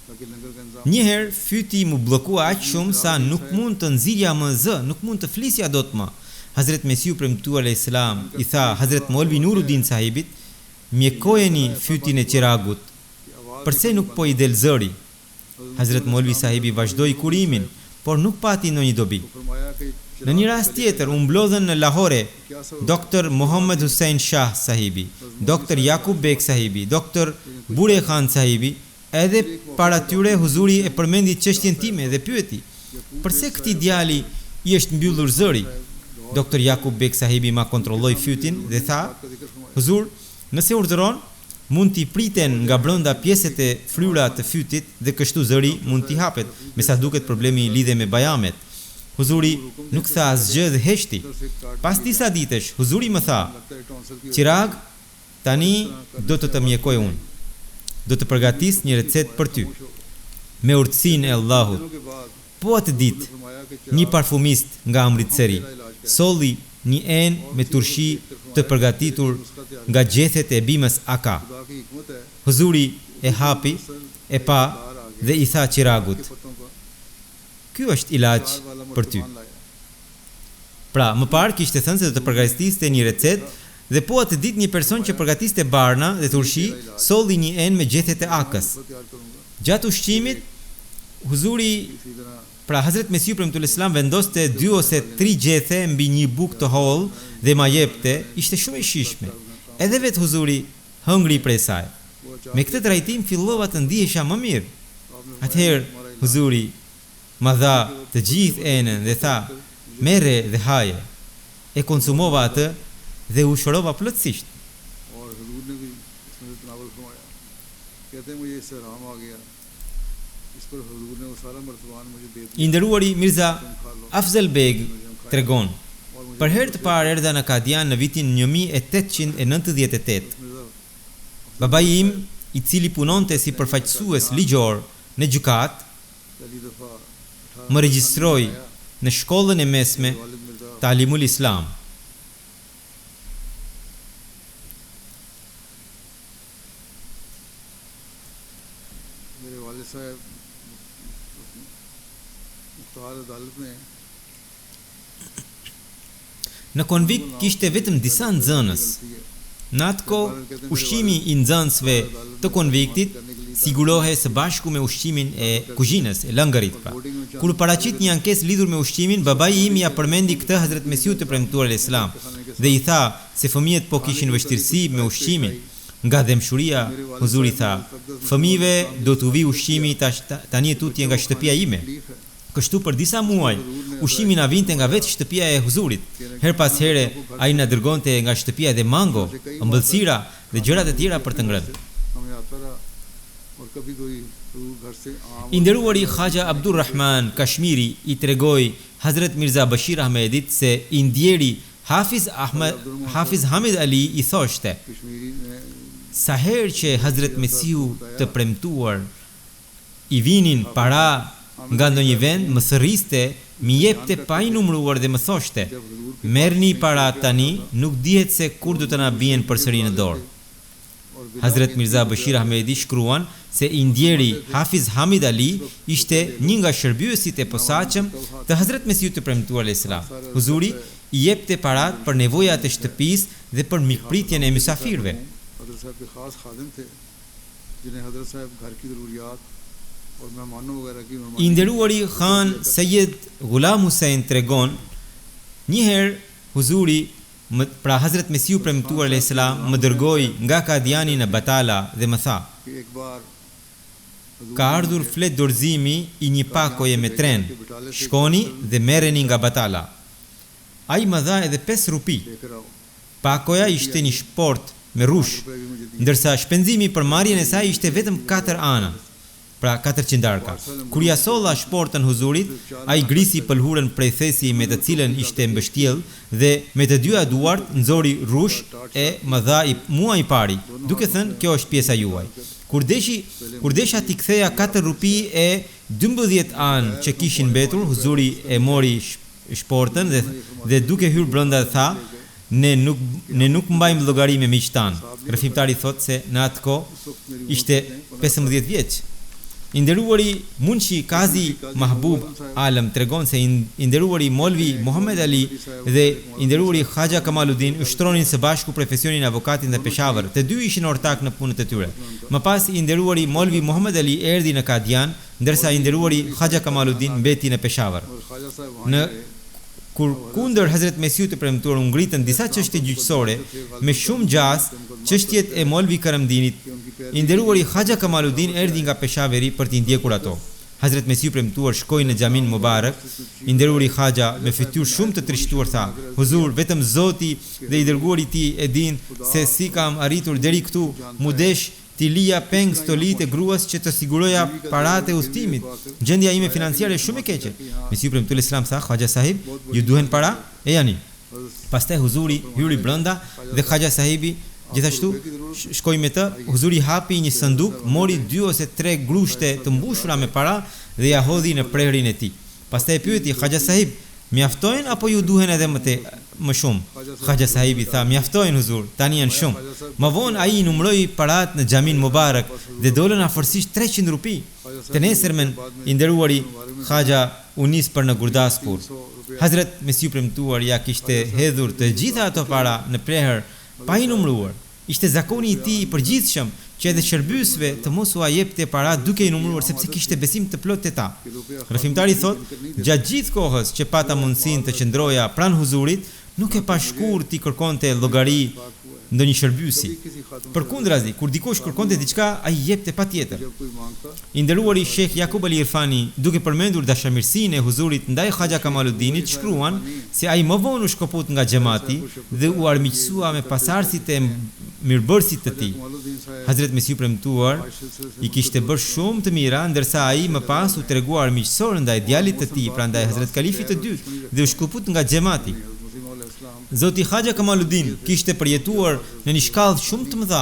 S1: ताकि लंगर का इंतजाम
S2: një herë fyti mu bllokua aq shumë sa nuk mund të nxirja më zë, nuk mund të flisja dot më. Hazret Mesiu premtuar alayhis salam i tha Hazret Maulvi Nuruddin sahibit, mjekojeni fytin e Chiragut. Përse nuk po i del zëri? Hazret Maulvi sahibi vazhdoi kurimin, por nuk pati ndonjë dobi.
S1: फरमाया कि
S2: Në një rast tjetër u mblodhen në Lahore
S1: क्या सब
S2: Dr. Muhammad Hussein Shah sahibi, Dr. Yakub Bek sahibi, Dr. Bure Khan sahibi, edhe para tyre huzuri e përmendi çështjen time dhe pyeti: "Përse këtij djali i është mbyllur zëri?" Dr. Yakub Bek sahibi ma kontrolloi fytin dhe tha: "Huzur, nëse urdhëron, mund t'i priten nga brenda pjesët e flyra të fytit dhe kështu zëri mund t'i hapet, me sa duket problemi i lidhe me bajamet." Huzuri nuk tha asgjë dhe heshti. Pas disa ditësh, huzuri më tha:
S1: लगता है टॉन्सिल की
S2: "Chirag, tani do të mjekoj unë. Do të përgatis një recetë për ty. Me urtësinë e Allahut."
S1: दिनों के बाद
S2: Po atë ditë,
S1: फरमाया कि
S2: një parfumist nga Amritseri solli një enë me turshi të përgatitur nga gjethet e bimës Aka.
S1: खुदा की हिकमत है
S2: Huzuri e hapi, e pa dhe i tha Chiragut:
S1: पत्तों का
S2: "Ky është ilaç
S1: वाला
S2: për ty."
S1: मर्तबान लाया
S2: Pra, më parë kishte thënë se do të përgatiste një recetë dhe po atë ditë një person që përgatiste barna dhe turshi solli një enë me gjethet e Akës.
S1: वो तैयार करूंगा
S2: Gjatë ushqimit, huzuri,
S1: इसी तरह
S2: pra Hazret Mesiu premtuar Islam vendoste 2 ose 3 gjethe mbi një bukë të holl dhe ma jepte, ishte shumë e shijshme. Edhe vetë huzuri hëngri prej saj. Me këtë trajtim fillova të ndihesha më mirë. Atëherë huzuri ma dha të gjithë enën dhe tha: "Merre dhe haje." E konsumova atë dhe u shërova plotësisht.
S1: और हुजूर ने भी इसमें से तनावल फरमाया कहते हैं मुझे इससे आराम आ गया इस पर हुजूर ने वो सारा मर्तबान मुझे दे दिया
S2: I nderuari Mirza
S1: तुम खा लो
S2: Afzal Beg tregon:
S1: और मुझे
S2: Për herë të parë erdha në Kadian në vitin 1898.
S1: Mirza
S2: Babai im, i cili punonte si përfaqësues ligjor në gjykat,
S1: पहली दफा
S2: më regjistroi në shkollën e mesme
S1: वालिद Mirza
S2: Talimul Islam.
S1: मेरे वालिद साहब मुख्तार अदालत में
S2: Në konvikt kishte vetëm disa nxënës. Në atë kohë, ushqimi i nxënësve të konviktit sigurohej së bashku me ushqimin e kuzhinës, e lëngërit pra. Kur paraqit një ankesë lidhur me ushqimin, babai im ja përmendi këtë Hazrat Mesiu të premtuar Islam dhe i tha se fëmijët po kishin vështirësi me ushqimin. Nga dëmshuria, Huzuri tha, fëmijëve do t'u vi ushqimi tani tutje nga shtëpia ime. Kështu për disa muaj, ushqimi na vinte nga vetë shtëpia e Huzurit. Her pas here, ai na dërgonte nga shtëpia dhe mango, ëmbëlsira dhe gjërat e tjera për të ngrënë. I nderuari Khaja Abdurrahman Kashmiri i tregoi Hazrat Mirza Bashir Ahmedit se i ndjeri Hafiz Hamid Ali i thoshte: sa herë që Hazrat Mesiu të premtuar i vinin para nga ndonjë vend, më thërriste, mi jepte pa i numëruar dhe më thoshte: merrni para tani, nuk dihet se kur do të na bien përsëri në dorë. Hazrat Mirza Bashir Ahmedi shkruan se i ndjeri Hafiz Hamid Ali ishte një nga shërbyesit e posaçëm të Hazrat Mesiu të premtuar Islam. Huzuri i jepte parat për nevojat e shtëpisë dhe për mikpritjen e mysafirëve. I nderuari Khan Sayyid Ghulam Hussein tregon, njëherë Huzuri, pra Hazrat Mesiu premtuar Islam, më dërgoi nga Kadiani në Batala dhe më tha: ka ardhur flet dorëzimi i një pakoje me tren, shkoni dhe merreni nga Batala. Ai më dha edhe 5 rupi. Pakoja ishte një shport me rrush, ndërsa shpenzimi për marrjen e saj ishte vetëm 4 ana, pra 400 darka. Kur ja solla shportën Huzurit, ai grisi pëlhurën prej thesi me të cilën ishte mbështjell dhe me të dyja duart nxori rrush e më dha mua i pari, duke thënë: kjo është pjesa juaj. Kur desha t'i ktheja 4 rupi e 12 anë që kishin mbetur, Huzuri e mori shportën dhe duke hyrë brenda tha: ne nuk mbajmë llogari me miq tan. Rrëfimtari thotë se në atë kohë ishte 15 vjeç. I nderuari Munshi Kazi Mahbub Alam tregon se i nderuari Molvi Muhammad Ali dhe i nderuari Khaja Kamaluddin ushtronin së bashku profesionin avokatit në Peshawar. Të dy ishin ortak në punët e tyre. Më pas i nderuari Molvi Muhammad Ali erdhi në Kadian, ndërsa i nderuari Khaja Kamaluddin mbeti në Peshawar. Kur kundër Hazrat Mesiu të premtuar u ngritën disa çështje gjyqësore me shumë gjas, çështjet e Molvi Karamdinit, i nderuari Khaja Kamaluddin erdhi nga Peshawari për t'i ndjekur ato. Hazrat Mesiu premtuar shkoi në xhamin Mubarak. I nderuari Khaja me fytyrë shumë të trishtuar tha: Huzur, vetëm Zoti dhe i dërguari i tij e din se si kam arritur deri këtu, mu desh t'i lija peng stolit e gruas që të siguroja paratë e udhëtimit. Gjendja ime financiare është shumë e keqe. Mesiu premtuar Islam tha: Khaja sahib, ju duhen para? E jani. Pastaj Huzuri hyri brenda dhe Khaja sahibi gjithashtu shkoi me të. Huzuri hapi një sanduk, mori 2 ose 3 grushte të mbushura me para dhe ja hodhi në prehrin e tij. Pastaj pyeti: Khaja sahib, mjaftojnë apo ju duhen edhe më shumë? Khaja sahibi tha: mjaftojnë Huzur, tani janë shumë. Më vonë ai i numëroi parat në xhamin Mubarak dhe dolën afërsisht 300 rupi. Të nesërmen i nderuari Khaja u nis për në Gurdaspur. Hazrat Mesiu premtuar ja kishte hedhur të gjitha ato para në prehër pa i numëruar. Ishte zakoni i tij i përgjithshëm që edhe shërbësve të mos u jepte para duke i numëruar, sepse kishte besim të plot te ta. Rrëfimtari thotë: gjatë gjithë kohës që pata mundësinë të qëndroja pranë Huzurit, nuk e pa shkurt t'i kërkonte llogari ndonjë shërbësi. Përkundrazi, kur dikush kërkonte diçka, ai jepte patjetër. I nderuari Sheikh Yakub Ali Irfani, duke përmendur dashamirësinë e Huzurit ndaj Khaja Kamaluddinit, shkruan se ai më vonë u shkoput nga xhamati dhe u armiqësua me pasardhësit e mirëbërësit të tij. Hazrat Mesiu premtuar i kishte bërë shumë të mira, ndërsa ai më pas u tregua armiqësor ndaj djalit të tij, prandaj Hazrat Kalifit të dytë, dhe u shkoput nga xhamati. Zoti Khaja Kamaluddin kishte përjetuar në një shkallë shumë të mëdha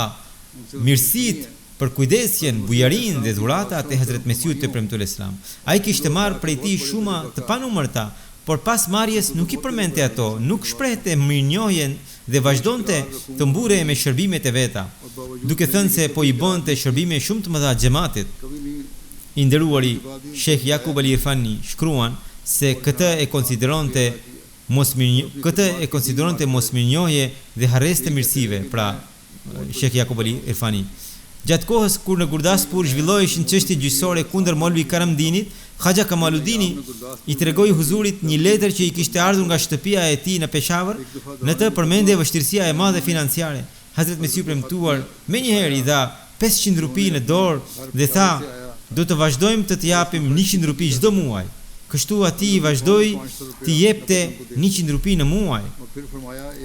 S2: mirësitë për kujdesjen, bujarinë dhe dhuratat e Hazrat Mesiut të premtuar Islam. Ai kishte marrë prej tij shuma të panumërta, por pas marrjes nuk i përmendte ato, nuk shprehte mirënjohjen dhe vazhdonte të mburej me shërbimet e veta, duke thënë se po i bënte shërbime shumë të mëdha xhamatit. I nderuari Sheikh Yaqub Ali Irfani shkruan se këtë e konsideronte mosmirnjohje dhe harres të mirësive, pra Sheikh Yaqub Ali Irfani. Gjatë kohës kur në Gurdaspur zhvilloheshin çështje gjyqësore kundër Molvi Karamdinit, Haxha Kamaludini I tregoi huzurit një letër që I kishte ardhur nga shtëpia e tij në Peshawar. Në të përmendej vështirësia e madhe financiare. Hazrat Mesiu premtuar menjëherë I dha 500 rupi në dorë dhe tha: "Do të vazhdojmë të japim 100 rupi çdo muaj." Kështu ati I vazhdoi të jepte 100 rupi në muaj.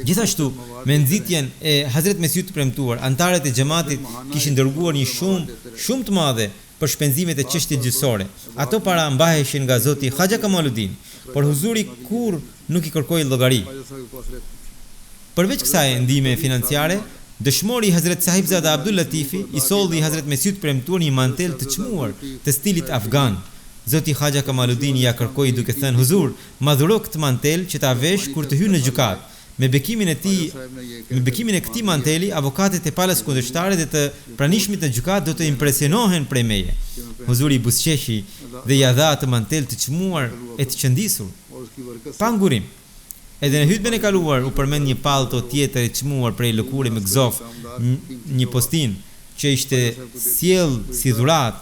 S2: Gjithashtu, me nxitjen e Hazrat Mesiut të premtuar, antarët e xhamatit kishin dërguar një shumë të madhe për shpenzimet e çështjes gjyqësore. Ato para mbaheshin nga Zoti Haxha Kamaludin, por huzuri kur nuk I kërkoi llogari. Përveç kësaj ndihme financiare, dëshmori Hazrat Sahibzada Abdul Latifi I solli Hazrat Mesiut të premtuar një mantel të çmuar të stilit afgan. Zoti Haxha Kamaludin ja kërkoi duke thënë: "Huzur, ma dhuro këtë mantel që ta vesh kur të hyj në gjykat." Me bekimin e këtij manteli, avokatët e palës kundërshtare dhe të pranishmit në gjykat do të impresionohen prej meje. Huzuri buzëqeshi dhe ja dha atë mantel të çmuar e të qëndisur. Pa ngurim. Edhe në hutben e kaluar u përmend një pallto tjetër e çmuar prej lëkure me gzof, një postin që ishte sjell si dhuratë.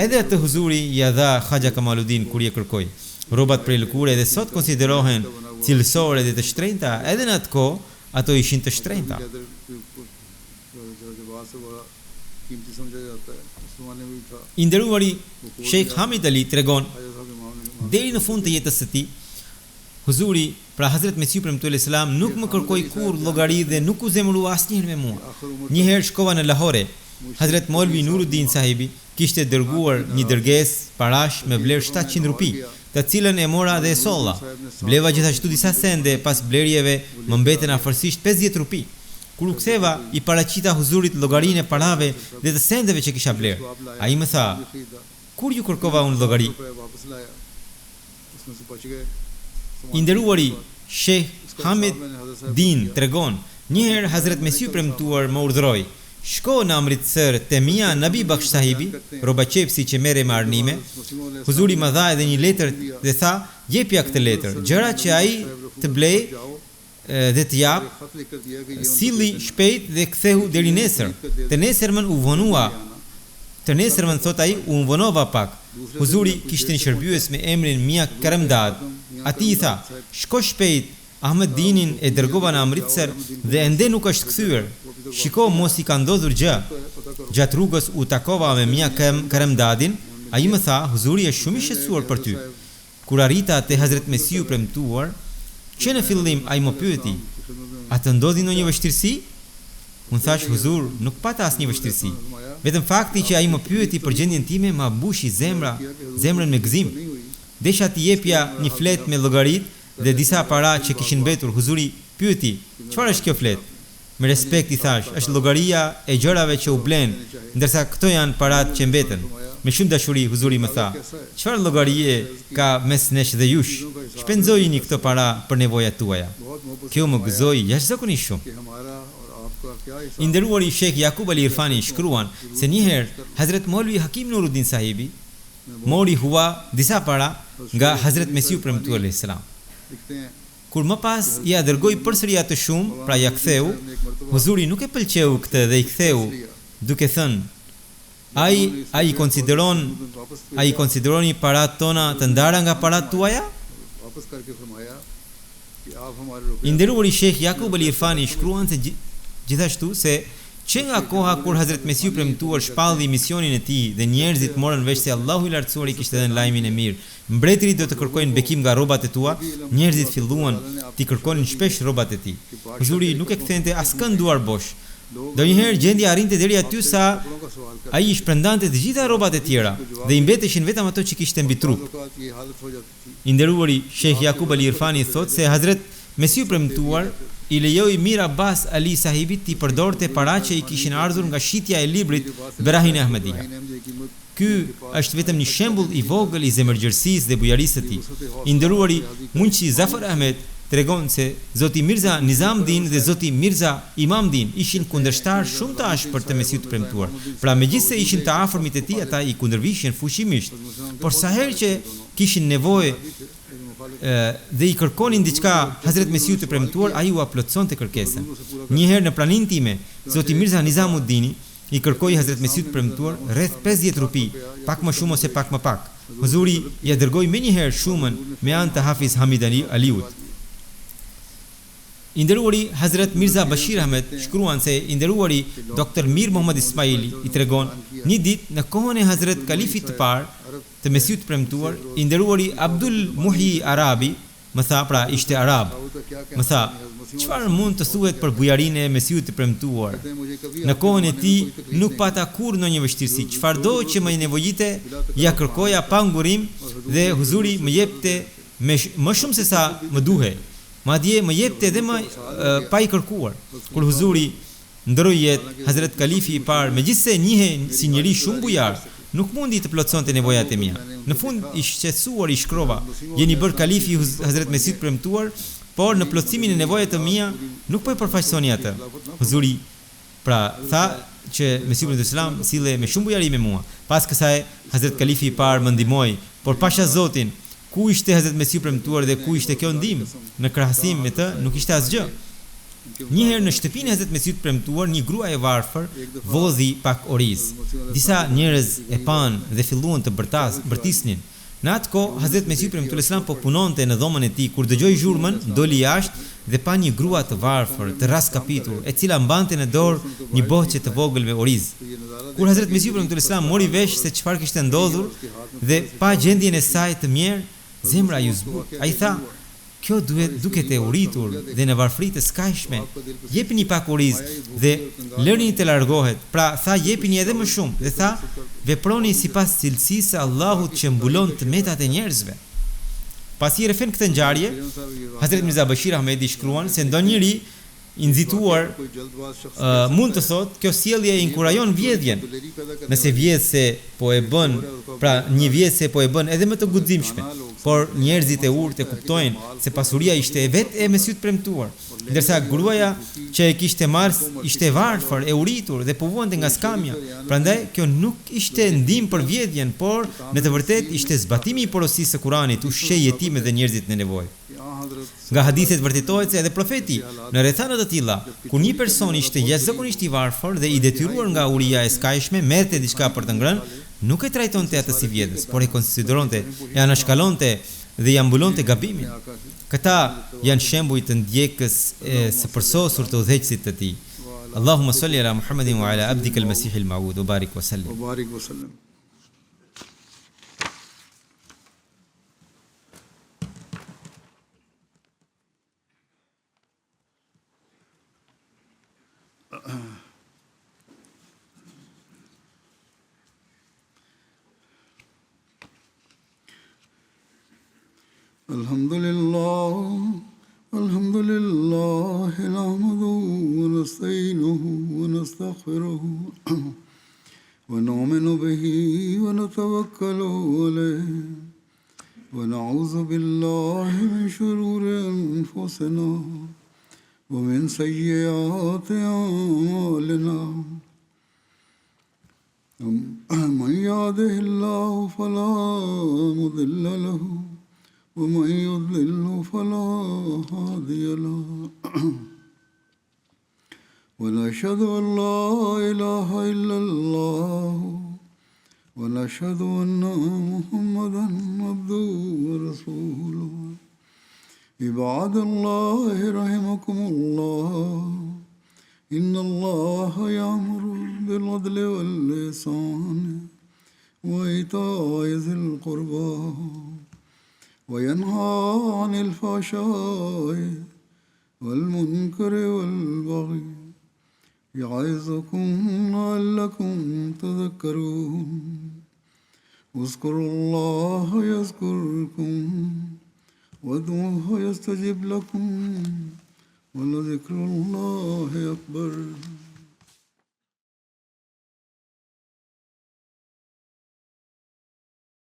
S2: Edhe atë huzuri ja dha Haxha Kamaludin kur I kërkoi. Rrobat prej lëkure edhe sot konsiderohen cilësore dhe të shtrenjta, edhe në atë kohë ato ishin të shtrenjta. I nderuari Sheikh Hamid Ali tregon, deri në fund të jetës së tij, huzuri, pra Hazrat Mesiu premtuar selam, nuk më kërkoi kurrë llogari dhe nuk u zemërua asnjëherë me mua. Një herë shkova në Lahore. Hazrat Molvi Nuruddin sahibi kishte dërguar një dërgesë parash me vlerë 700 rupi, të cilën e mora dhe e solla. Bleva gjithashtu disa sende, pas blerjeve më mbeten afërsisht 50 rupi. Kur u ktheva, I paraqita huzurit llogarinë e parave dhe të sendeve që kisha bler. Ai më tha: "Kur ju kërkova unë llogari?" I nderuari Sheikh Hamid Din tregon, një herë Hazrat Mesiu premtuar më urdhëroi: "Shko në Amritsar te Mia Nabi Bakhsh sahibi, robaqepsi që merre me arnime." Huzuri më dha edhe një letër dhe tha: "Jepja këtë letër. Gjëra që ai të blej dhe të jap, silli shpejt dhe kthehu deri nesër." Të nesërmën u vonua. Të nesërmën, thot ai, u vonova pak. Huzuri kishte një shërbyes me emrin Mia Karamdad. Ati I tha: "Shko shpejt, Ahmed Dinin e dërgova në Amritsar dhe ende nuk është kthyer. Shiko, mos I ka ndodhur gjë." Gjatë rrugës u takova me Mia Karamdadin. Ai më tha: "Huzuri është shumë I shqetësuar për ty." Kur arrita te Hazrat Mesiu premtuar, që në fillim ai më pyeti: "A të ndodhi ndonjë vështirësi?" Unë thash: "Huzur, nuk pata asnjë vështirësi. Vetëm fakti që ai më pyeti për gjendjen time ma mbushi zemrën me gëzim. Desha t'i jepja një flet me llogarit dhe disa para që kishin mbetur." Huzuri pyeti: "Çfarë është kjo flet?" Me respekt I thash: "Është llogaria e gjërave që u blen, ndërsa këto janë paratë që mbeten." Me shumë dashuri huzuri më tha: "Çfarë llogarie ka mes nesh dhe jush? Shpenzojini këto para për nevojat tuaja." Kjo më gëzoi jashtëzakonisht shumë. I nderuari Sheikh Yaqub Ali Irfani shkruan se një herë Hazrat Molvi Hakim Nuruddin sahibi mori hua disa para nga Hazrat Mesiu premtuar alayhis salam. Kur më pas ja dërgoi përsëri atë shumë, pra ja ktheu, huzuri nuk e pëlqeu këtë dhe I ktheu, duke thënë: ai konsideroni parat tona të ndara nga parat tuaja? I nderuari Sheikh Yaqub Ali Irfani shkruan se gjithashtu se që nga koha kur Hazrat Mesiu premtuar shpalldi misionin e tij dhe njerëzit morën vesh se Allahu I lartësuar I kishte dhënë lajmin e mirë, mbretërit do të kërkojnë bekim nga rrobat e tua, njerëzit filluan t'i kërkonin shpesh rrobat e tij. Huzuri nuk e kthente askënd duar bosh. Donjëherë gjendja arrinte deri aty sa ai I shpërndante të gjitha rrobat e tjera dhe I mbeteshin vetëm ato që kishte mbi trup. I nderuari Sheikh Yaqub Ali Irfani thot se Hazrat Mesiu premtuar I lejoi Mir Abbas Ali sahibit t'i përdorte para që I kishin ardhur nga shitja e librit Berahin Ahmedia. Ky është vetëm një shembull I vogël I zemërgjërësisë dhe bujarisë së tij. I nderuari Munçi Zafar Ahmed tregon se Zoti Mirza Nizamdin dhe Zoti Mirza Imamdin ishin kundërshtar shumë të ashpër të Mesiut të premtuar. Pra megjithse ishin të afërmit e tij, ata i kundërvishin fuqimisht. Por sa herë që kishin nevojë dhe i kërkonin diçka Hazret Mesiut të premtuar, ai u aplotësonte kërkesën. Një herë në praninë time, Zoti Mirza Nizamuddini i kërkoi Hazret Mesiut të premtuar rreth 50 rupi, pak më shumë ose pak më pak. Huzuri ja dërgoi menjëherë shumën me anë të Hafiz Hamid Aliut. I nderuari Hazret Mirza Bashir Ahmed shkruan se i nderuari Dr. Mir Muhammad Ismaili i tregon një ditë në kohën e Hazret Kalifit të parë të Mesiut të premtuar, i nderuari Abdul Muhyi Arabi më tha, pra ishte arab, më tha, çfarë mund të thuhet për bujarinë e Mesiut të premtuar? Në kohën e tij nuk pata kurrë ndonjë vështirësi, çfarëdo që më nevojite ja kërkoja pa ngurim dhe huzuri më jepte më shumë se sa më duhej. Madje më jepte edhe më pa i kërkuar. Kur huzuri ndroi jetë, Hazret Kalifi i parë, megjithse njihej si njeri shumë bujar, nuk mundi të plotësonte nevojat e mia. Në fund i shqetësuar i shkrova: "Jeni bërë kalifi Hazret Mesiut premtuar, por në plotësimin e nevojave të mia nuk po e përfaqësoni atë." Huzuri pra tha që Mesiu ibn Islam sille me shumë bujari me mua. Pas kësaj Hazret Kalifi i parë më ndihmoi, por pasha Zotin, ku ishte Hazret Mesiu premtuar dhe ku ishte kjo ndihmë? Në krahasim me të nuk ishte asgjë. Një herë në shtëpinë e Hazret Mesiut premtuar, një grua e varfër vodhi pak oriz. Disa njerëz e pan dhe filluan të bërtisnin. Në atë kohë Hazret Mesiu premtuar Islam po punonte në dhomën e tij, kur dëgjoi zhurmën, doli jashtë dhe pa një grua të varfër, të raskapitur, e cila mbante në dorë një boçe të vogël me oriz. Kur Hazret Mesiu premtuar Islam mori vesh se çfarë kishte ndodhur dhe pa gjendjen e saj të mirë, zemra ju zbut. Ai tha: "Kjo duket e uritur dhe në varfëri të skajshme. Jepini pak oriz dhe lërini të largohet." Pra tha: "Jepini edhe më shumë." Dhe tha: "Veproni sipas cilësisë së Allahut që mbulon tmetat e njerëzve." Pasi i refen këtë ngjarje, Hazret Mirza Bashir Ahmedi shkruan se ndonjëri i nxituar mund të thotë, kjo sjellje i inkurajon vjedhjen. Nëse vjedhse po e bën, pra një vjedhse po e bën edhe më të guximshme, por njerëzit e urtë e kuptojnë se pasuria ishte e vetë e Mesiut premtuar, ndërsa gruaja që e kishte marrë ishte varfër, e uritur dhe po vuante nga skamja. Prandaj kjo nuk ishte ndihmë për vjedhjen, por në të vërtetë ishte zbatimi i porosisë së Kuranit, ushqej yetimet dhe njerëzit në nevojë. Nga hadithet vërtetohet se edhe profeti në rrethana të tilla, kur një person ishte jashtëzakonisht i varfër dhe i detyruar nga uria e skajshme, merrte diçka për të ngrënë, nuk e trajtonte atë si vjedhës, por e konsideronte, e anashkalonte dhe i ambulonte gabimin. Këta janë shembuj të ndjekës së përsosur të udhëheqësit të tij. Allahumma salli ala Muhammedin wa ala abdika al-Masih al-Ma'ud wa barik wa sallim.
S1: Alhamdulillah, nahmaduhu wa nasta'inuhu wa nastaghfiruhu wa nu'minu bihi wa natawakkalu alayhi wa na'udhu billahi min shururi anfusina wa min sayyiati a'malina. Man yahdihillahu fala mudilla lahu ومن يضلل فلا هادي له ونشهد أن لا إله إلا الله ونشهد أن محمدا عبده ورسوله عباد الله رحمكم الله إن الله يأمر بالعدل والإحسان وإيتاء ذي القربى وينهى عن الفحشاء والمنكر والبغي يعظكم لعلكم تذكرون اذكروا الله يذكركم وادعوه يستجب لكم ولذكر الله أكبر